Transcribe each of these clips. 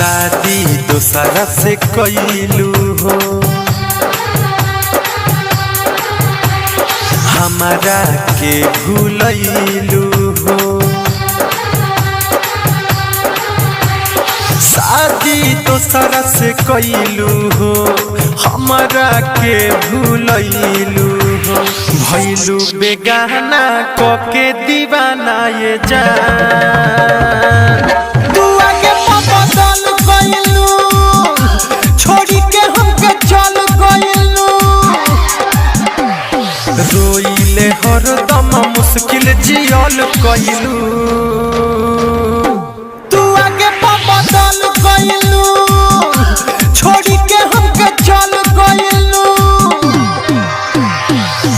शादी दोसरा से कइलू हो, हमारा के भूलैलू हो। शादी दोसरा से कइलू हो, हमारा के भूलैलू हो। भइलू बेगाना कके दीवाना ये जान, तू आगे बदल गइलू, छोड़ी के हमके चल गइलू। रोइले हरदम मुश्किल जियल कइलू, तू आगे बदल गइलू, छोड़ी के हमके चल गइलू।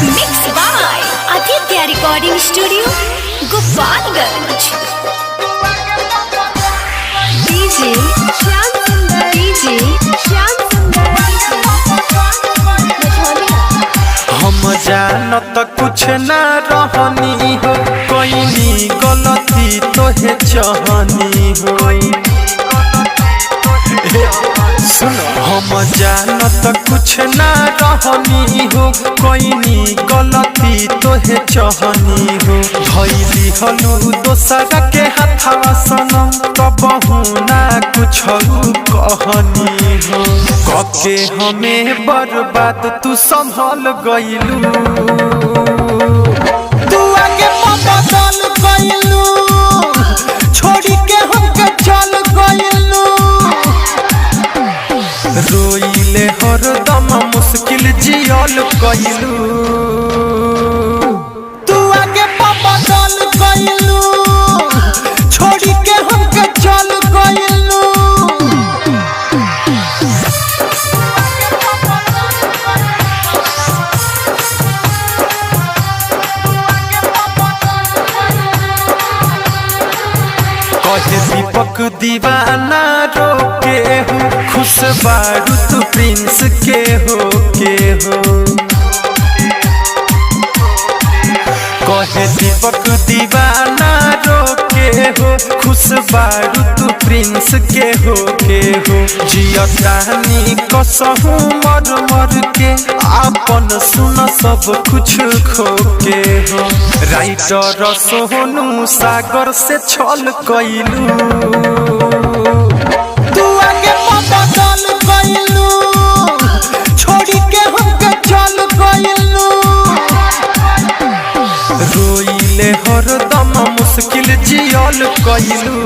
Mix by Aditya recording studio Gopalganj. DJ Shyam Sundar, DJ Shyam सुंदर। हम जानत कुछ ना रहनी हो, कोई गलती तोहे चाहनी हो। सुनो हम जानत कुछ ना रहनी हो, कोई गलती तोहे चाहनी हो। धैली हलू दोसरा के हाथवा सनम, कबहू ना कुछ कहनी हो। कके हमें बर्बाद तू संभल गइलू, तू आगे बदल गइलू, छोड़ी के हमके चल गइलू। रोइले हरदम मुश्किल जियल कइलू, तू आगे बदल गइलू, छोड़ी के हमके चल गइलू। कहे दीपक दीवाना रोके हो, खुश बारू तू प्रिंस के हो के हो। कहे दीपक दीवाना रोके हो, खुश बारू तू प्रिंस के हो के हो। जियतानी कसहू मर मर के, आपन सुन सब कुछ खो के हो। राइटर सोनू सागर से छल कइलू, तू आगे बदल गइलू, छोड़ी के हमके चल गइलू। रोइले हरदम मुश्किल जियल कइलू।